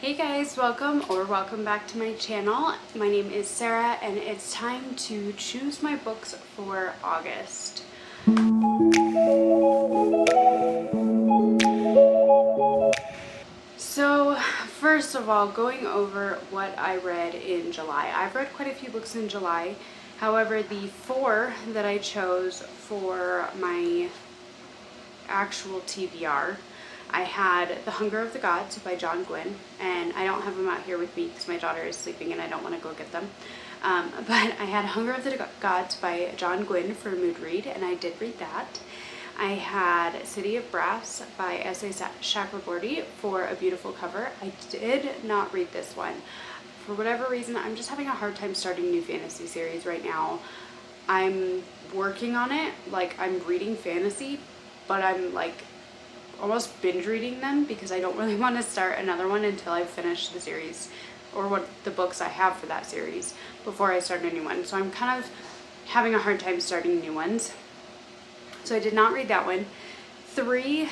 Hey guys, welcome back to my channel. My name is Sarah and it's time to choose my books for August. So first of all, going over what I read in July. I've read quite a few books in July. However, the four that I chose for my actual TBR, I had The Hunger of the Gods by John Gwynne, and I don't have them out here with me because my daughter is sleeping and I don't want to go get them. But I had Hunger of the Gods by John Gwynne for a mood read, and I did read that. I had City of Brass by S.A. Chakraborty for a beautiful cover. I did not read this one. For whatever reason, I'm just having a hard time starting new fantasy series right now. I'm working on it, like I'm reading fantasy, but I'm like almost binge reading them because I don't really want to start another one until I finish the series or what the books I have for that series before I start a new one. So I'm kind of having a hard time starting new ones. So I did not read that one. 3,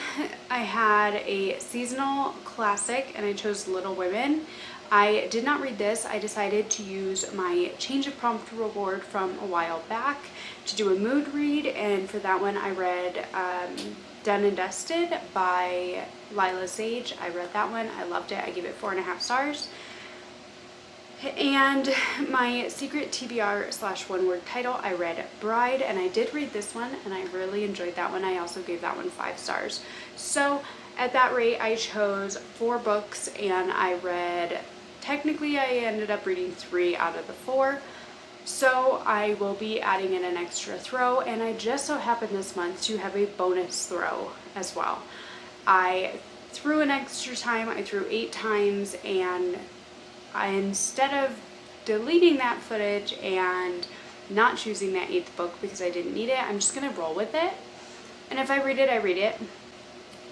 I had a seasonal classic and I chose Little Women. I did not read this. I decided to use my change of prompt reward from a while back to do a mood read, and for that one I read Done and Dusted by Lila Sage. I read that one. I loved it. I gave it 4.5 stars. And my secret TBR / one word title, I read Bride, and I did read this one and I really enjoyed that one. I also gave that one 5 stars. So at that rate, I chose 4 books and I read, technically I ended up reading 3 out of the 4. So I will be adding in an extra throw, and I just so happened this month to have a bonus throw as well. I threw an extra time. I threw 8 times, and instead of deleting that footage and not choosing that 8th book because I didn't need it, I'm just going to roll with it. And if I read it, I read it.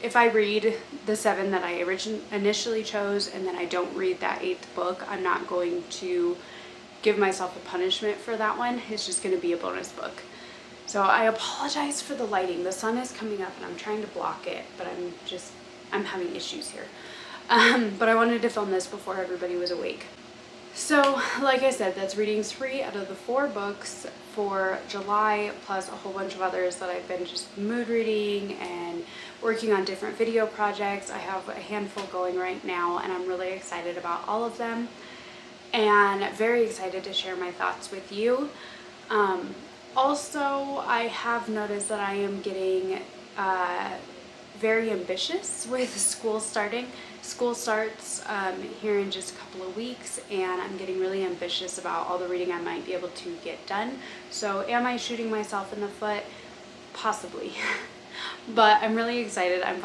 If I read the 7 that I initially chose and then I don't read that 8th book, I'm not going to give myself a punishment for that one. It's just going to be a bonus book. So I apologize for the lighting. The sun is coming up and I'm trying to block it, but I'm having issues here. But I wanted to film this before everybody was awake. So, like I said, that's reading 3 out of the 4 books for July, plus a whole bunch of others that I've been just mood reading and working on different video projects. I have a handful going right now, and I'm really excited about all of them, and very excited to share my thoughts with you. Also, I have noticed that I am getting very ambitious with school starting. School starts here in just a couple of weeks, and I'm getting really ambitious about all the reading I might be able to get done. So am I shooting myself in the foot? Possibly. But I'm really excited. I'm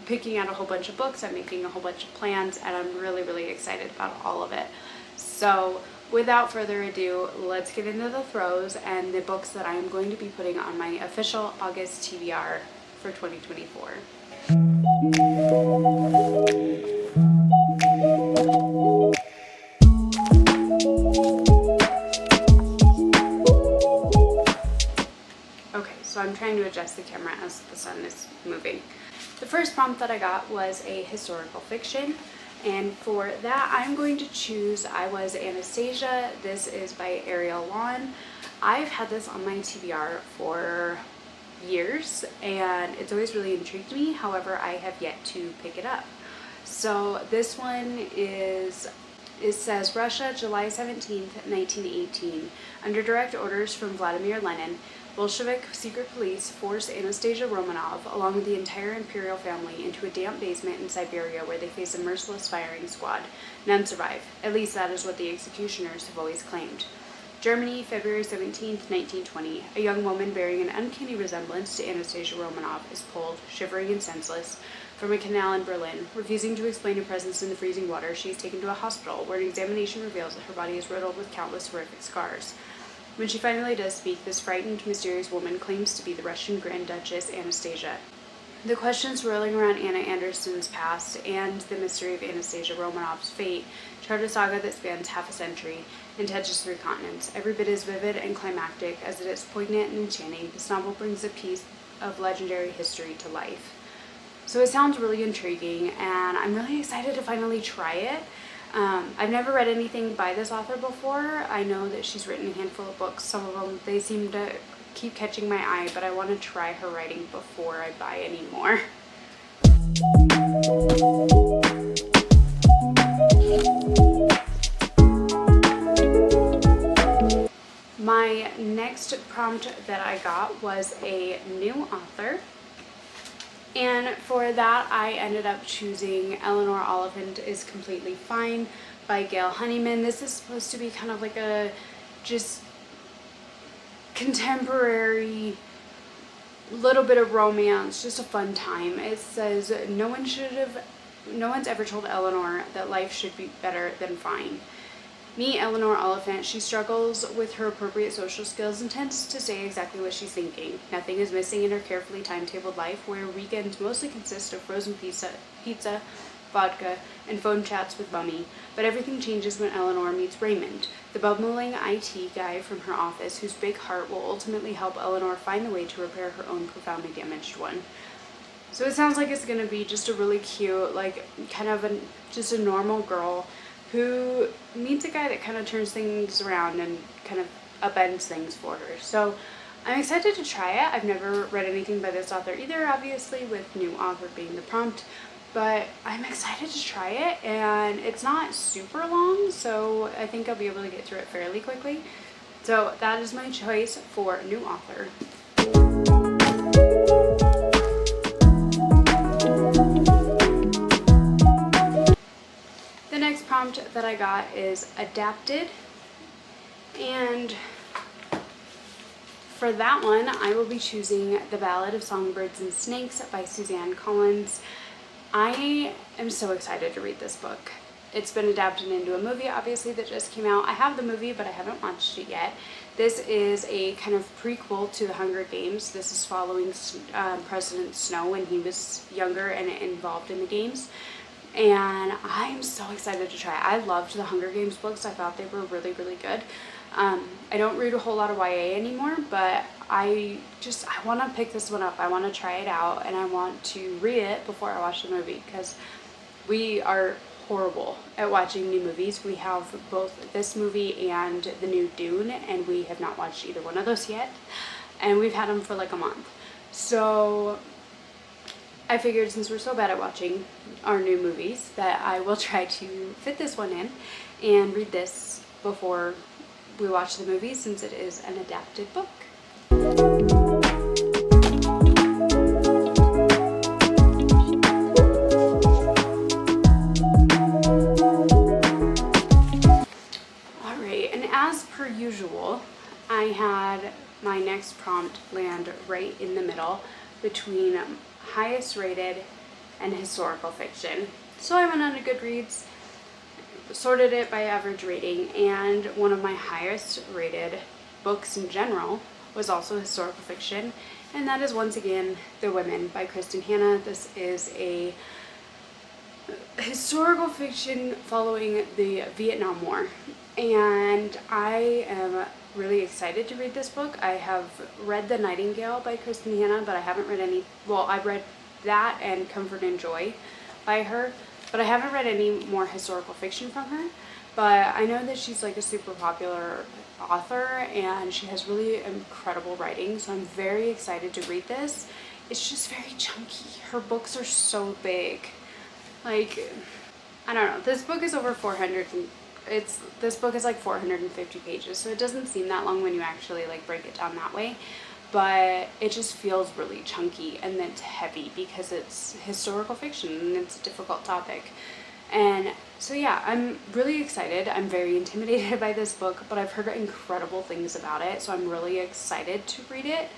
picking out a whole bunch of books, I'm making a whole bunch of plans, and I'm really, really excited about all of it. So without further ado, let's get into the throws and the books that I am going to be putting on my official August TBR for 2024. Okay, so I'm trying to adjust the camera as the sun is moving. The first prompt that I got was a historical fiction, and for that I'm going to choose I Was Anastasia. This is by Ariel Lawn. I've had this on my TBR for years and it's always really intrigued me. However, I have yet to pick it up. So this one it says Russia, July 17th, 1918. Under direct orders from Vladimir Lenin, Bolshevik secret police force Anastasia Romanov, along with the entire imperial family, into a damp basement in Siberia where they face a merciless firing squad. None survive. At least that is what the executioners have always claimed. Germany, February 17th, 1920. A young woman bearing an uncanny resemblance to Anastasia Romanov is pulled, shivering and senseless, from a canal in Berlin. Refusing to explain her presence in the freezing water, she is taken to a hospital where an examination reveals that her body is riddled with countless horrific scars. When she finally does speak, this frightened, mysterious woman claims to be the Russian Grand Duchess Anastasia. The questions swirling around Anna Anderson's past and the mystery of Anastasia Romanov's fate chart a saga that spans half a century and touches 3 continents. Every bit as vivid and climactic as it is poignant and enchanting, this novel brings a piece of legendary history to life. So it sounds really intriguing, and I'm really excited to finally try it. I've never read anything by this author before. I know that she's written a handful of books. Some of them, they seem to keep catching my eye, but I want to try her writing before I buy any more. My next prompt that I got was a new author. And for that, I ended up choosing Eleanor Oliphant is Completely Fine by Gail Honeyman. This is supposed to be kind of like a just contemporary, little bit of romance, just a fun time. It says, no one's ever told Eleanor that life should be better than fine. Meet Eleanor Oliphant. She struggles with her appropriate social skills and tends to say exactly what she's thinking. Nothing is missing in her carefully timetabled life, where weekends mostly consist of frozen pizza, vodka, and phone chats with Mummy. But everything changes when Eleanor meets Raymond, the bumbling IT guy from her office, whose big heart will ultimately help Eleanor find the way to repair her own profoundly damaged one. So it sounds like it's going to be just a really cute, like, kind of just a normal girl who meets a guy that kind of turns things around and kind of upends things for her. So I'm excited to try it. I've never read anything by this author either, obviously, with new author being the prompt, but I'm excited to try it, and it's not super long, so I think I'll be able to get through it fairly quickly. So that is my choice for new author. The next prompt that I got is adapted, and for that one I will be choosing The Ballad of Songbirds and Snakes by Suzanne Collins. I am so excited to read this book. It's been adapted into a movie, obviously, that just came out. I have the movie, but I haven't watched it yet. This is a kind of prequel to The Hunger Games. This is following President Snow when he was younger and involved in the games. And I'm so excited to try it. I loved the Hunger Games books. I thought they were really, really good. I don't read a whole lot of YA anymore, but I want to pick this one up. I want to try it out, and I want to read it before I watch the movie, because we are horrible at watching new movies. We have both this movie and the new Dune, and we have not watched either one of those yet. And we've had them for like a month. So I figured, since we're so bad at watching our new movies, that I will try to fit this one in and read this before we watch the movie, since it is an adapted book. Alright, and as per usual, I had my next prompt land right in the middle between highest rated and historical fiction. So I went on to Goodreads, sorted it by average rating, and one of my highest rated books in general was also historical fiction, and that is once again The Women by Kristen Hanna. This is a historical fiction following the Vietnam War, and I am really excited to read this book. I have read The Nightingale by Kristen Hanna, but I haven't read any, well, I've read that and Comfort and Joy by her, but I haven't read any more historical fiction from her. But I know that she's like a super popular author, and she has really incredible writing, so I'm very excited to read this. It's just very chunky. Her books are so big. Like, I don't know, this book is over 400, this book is like 450 pages, so it doesn't seem that long when you actually like break it down that way, but it just feels really chunky, and it's heavy because it's historical fiction and it's a difficult topic. And so yeah, I'm really excited. I'm very intimidated by this book, but I've heard incredible things about it, so I'm really excited to read it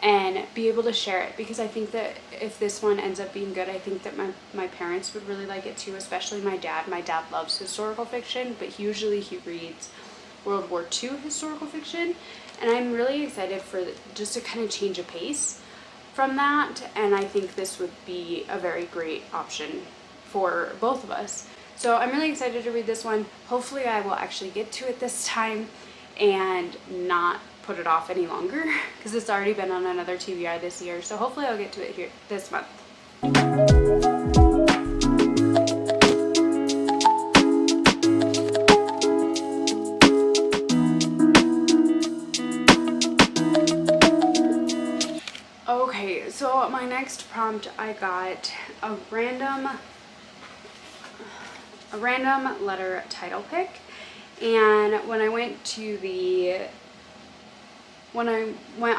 and be able to share it, because I think that if this one ends up being good, I think that my parents would really like it too, especially my dad. My dad loves historical fiction, but usually he reads World War II historical fiction, and I'm really excited for just to kind of change a pace from that, and I think this would be a very great option for both of us. So I'm really excited to read this one. Hopefully I will actually get to it this time and not put it off any longer, because it's already been on another TBR this year, so hopefully I'll get to it here this month. Okay, so my next prompt, I got a random letter title pick, and when I went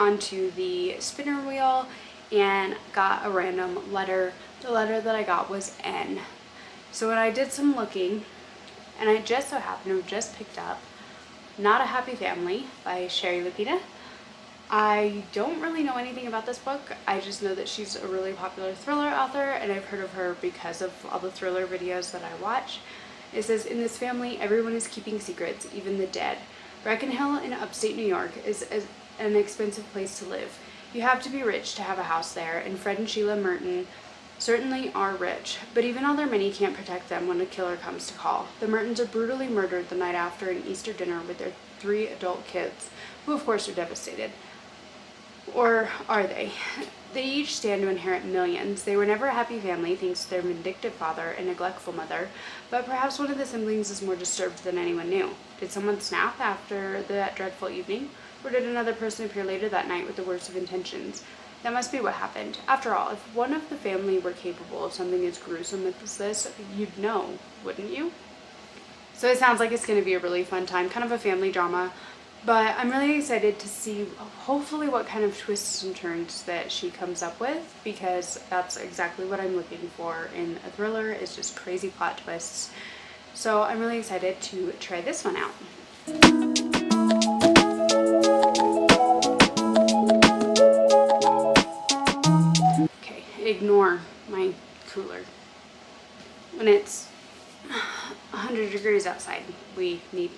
onto the spinner wheel and got a random letter, the letter that I got was N. So when I did some looking, and I just so happened to have just picked up Not a Happy Family by Sherry Lupita. I don't really know anything about this book. I just know that she's a really popular thriller author, and I've heard of her because of all the thriller videos that I watch. It says, in this family, everyone is keeping secrets, even the dead. Brecken Hill in upstate New York is an expensive place to live. You have to be rich to have a house there, and Fred and Sheila Merton certainly are rich, but even all their money can't protect them when a killer comes to call. The Mertons are brutally murdered the night after an Easter dinner with their 3 adult kids, who of course are devastated. Or are they? They each stand to inherit millions. They were never a happy family thanks to their vindictive father and neglectful mother, but perhaps one of the siblings is more disturbed than anyone knew. Did someone snap after that dreadful evening? Or did another person appear later that night with the worst of intentions? That must be what happened. After all, if one of the family were capable of something as gruesome as this, you'd know, wouldn't you? So it sounds like it's going to be a really fun time, kind of a family drama. But I'm really excited to see hopefully what kind of twists and turns that she comes up with, because that's exactly what I'm looking for in a thriller, is just crazy plot twists. So I'm really excited to try this one out. Okay, ignore my cooler. When it's 100 degrees outside, we need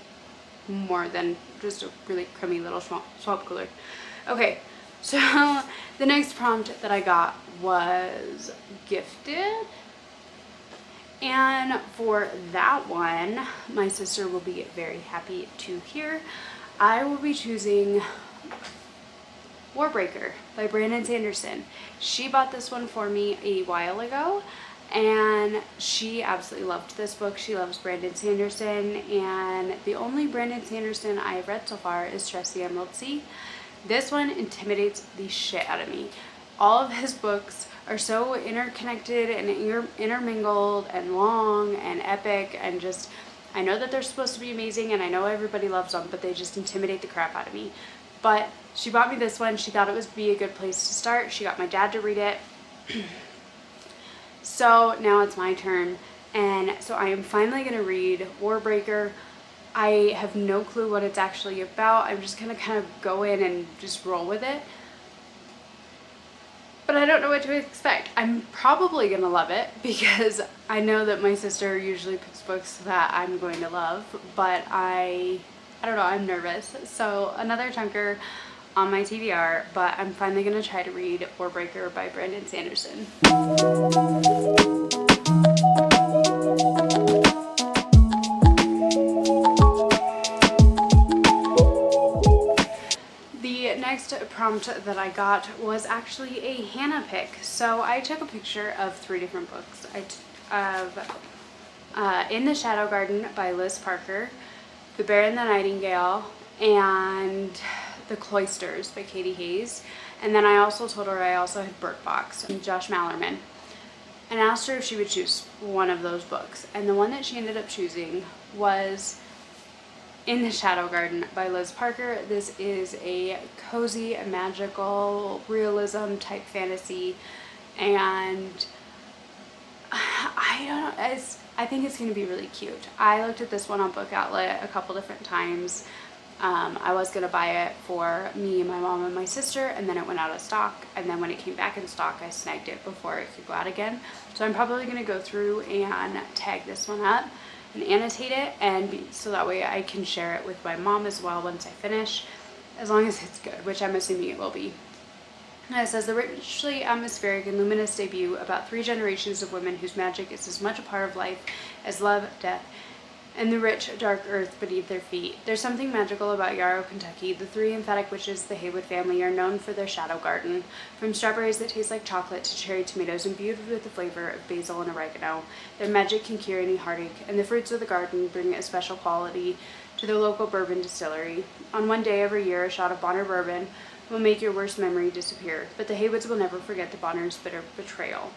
more than just a really crummy little swamp cooler. Okay, so the next prompt that I got was gifted, and for that one, my sister will be very happy to hear. I will be choosing Warbreaker by Brandon Sanderson. She bought this one for me a while ago, and she absolutely loved this book. She loves Brandon Sanderson, and the only Brandon Sanderson I have read so far is Trust the Emerald Sea. This one intimidates the shit out of me. All of his books are so interconnected and intermingled and long and epic, and just, I know that they're supposed to be amazing and I know everybody loves them, but they just intimidate the crap out of me. But she bought me this one. She thought it would be a good place to start. She got my dad to read it. So now it's my turn, and so I am finally going to read Warbreaker. I have no clue what it's actually about. I'm just going to kind of go in and just roll with it. But I don't know what to expect. I'm probably going to love it because I know that my sister usually picks books that I'm going to love, but I don't know, I'm nervous. So another chunker on my TBR, but I'm finally going to try to read Warbreaker by Brandon Sanderson. The next prompt that I got was actually a Hannah pick. So I took a picture of 3 different books. In the Shadow Garden by Liz Parker, The Bear and the Nightingale, and The Cloisters by Katie Hayes. And then I also told her I also had Bird Box and Josh Mallerman, and asked her if she would choose one of those books. And the one that she ended up choosing was In the Shadow Garden by Liz Parker. This is a cozy, magical, realism type fantasy, and I don't know, I think it's going to be really cute. I looked at this one on Book Outlet a couple different times. I was going to buy it for me, my mom, and my sister, and then it went out of stock, and then when it came back in stock, I snagged it before it could go out again. So I'm probably going to go through and tag this one up and annotate it, and so that way I can share it with my mom as well once I finish, as long as it's good, which I'm assuming it will be. And it says, the richly atmospheric and luminous debut about 3 generations of women whose magic is as much a part of life as love, death, and the rich, dark earth beneath their feet. There's something magical about Yarrow, Kentucky. The three emphatic witches, the Haywood family, are known for their shadow garden. From strawberries that taste like chocolate to cherry tomatoes imbued with the flavor of basil and oregano, their magic can cure any heartache, and the fruits of the garden bring a special quality to the local bourbon distillery. On one day every year, a shot of Bonner bourbon will make your worst memory disappear, but the Haywoods will never forget the Bonners' bitter betrayal.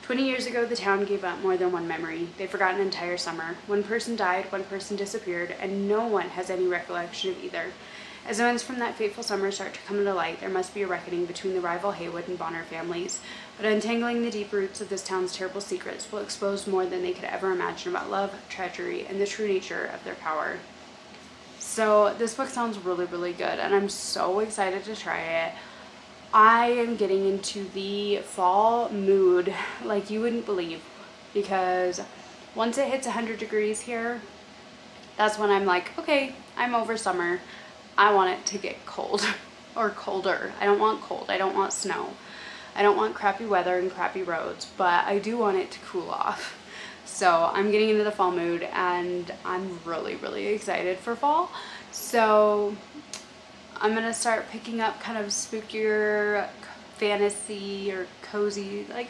20 years ago, the town gave up more than one memory. They forgot an entire summer. One person died, one person disappeared, and no one has any recollection of either. As events from that fateful summer start to come to light, there must be a reckoning between the rival Haywood and Bonner families. But untangling the deep roots of this town's terrible secrets will expose more than they could ever imagine about love, treachery, and the true nature of their power. So this book sounds really, really good, and I'm so excited to try it. I am getting into the fall mood like you wouldn't believe, because once it hits 100 degrees here, that's when I'm like, okay, I'm over summer. I want it to get cold or colder. I don't want cold. I don't want snow. I don't want crappy weather and crappy roads, but I do want it to cool off. So I'm getting into the fall mood, and I'm really, really excited for fall. So I'm going to start picking up kind of spookier fantasy or cozy, like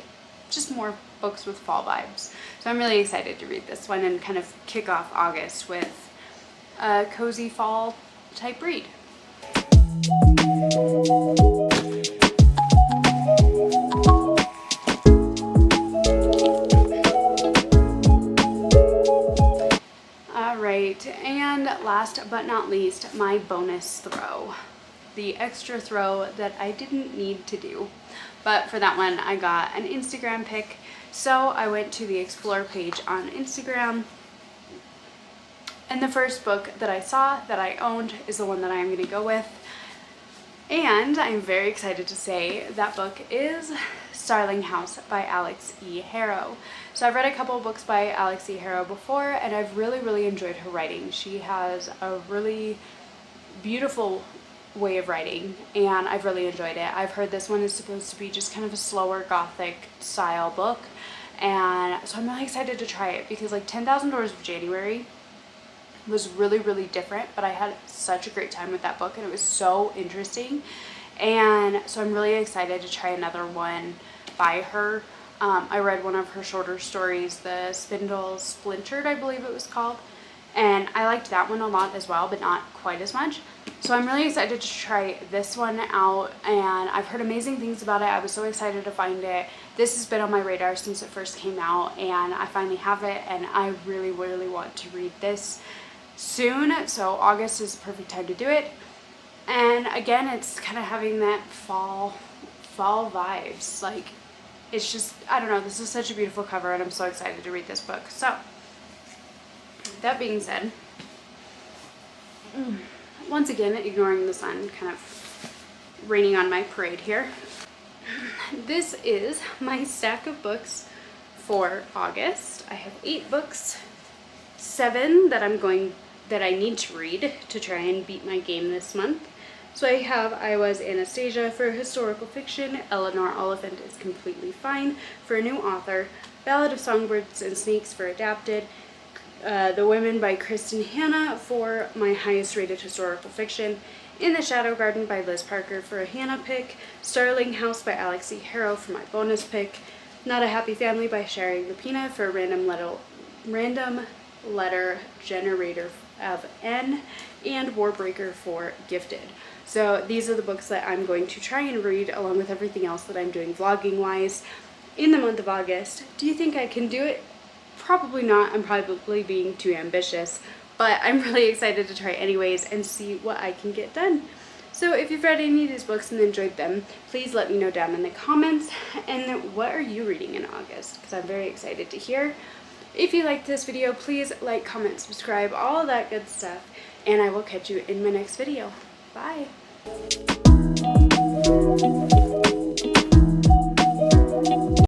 just more books with fall vibes. So I'm really excited to read this one and kind of kick off August with a cozy fall type read. Alright, and last but not least, my bonus throw. The extra throw that I didn't need to do. But for that one, I got an Instagram pic. So I went to the Explore page on Instagram. And the first book that I saw that I owned is the one that I'm going to go with. And I'm very excited to say that book is Starling House by Alex E. Harrow. So I've read a couple of books by Alex E. Harrow before, and I've really, really enjoyed her writing. She has a really beautiful way of writing, and I've really enjoyed it. I've heard this one is supposed to be just kind of a slower gothic style book, and so I'm really excited to try it, because like 10,000 Doors of January was really, really different, but I had such a great time with that book, and it was so interesting. And so I'm really excited to try another one by her. I read one of her shorter stories, The Spindle Splintered, I believe it was called, and I liked that one a lot as well, but not quite as much. So I'm really excited to try this one out, and I've heard amazing things about it. I was so excited to find it. This has been on my radar since it first came out, and I finally have it, and I really, really want to read this soon. So August is the perfect time to do it. And again, it's kind of having that fall vibes. Like, it's just, I don't know, this is such a beautiful cover, and I'm so excited to read this book. So that being said, once again, ignoring the sun kind of raining on my parade here, this is my stack of books for August. I have 8 books, 7 that I need to read to try and beat my game this month. So I have I Was Anastasia for historical fiction, Eleanor Oliphant is Completely Fine for a new author, Ballad of Songbirds and Snakes for adapted, The Women by Kristen Hanna for my highest rated historical fiction, In the Shadow Garden by Liz Parker for a Hannah pick, Starling House by Alex E. Harrow for my bonus pick, Not a Happy Family by Sherry Lupina for a random letter generator of N, and Warbreaker for Gifted. So these are the books that I'm going to try and read, along with everything else that I'm doing vlogging wise in the month of August. Do you think I can do it? Probably not. I'm probably being too ambitious, but I'm really excited to try anyways and see what I can get done. So if you've read any of these books and enjoyed them, please let me know down in the comments. And what are you reading in August? Because I'm very excited to hear. If you liked this video, please like, comment, subscribe, all of that good stuff, and I will catch you in my next video. Bye!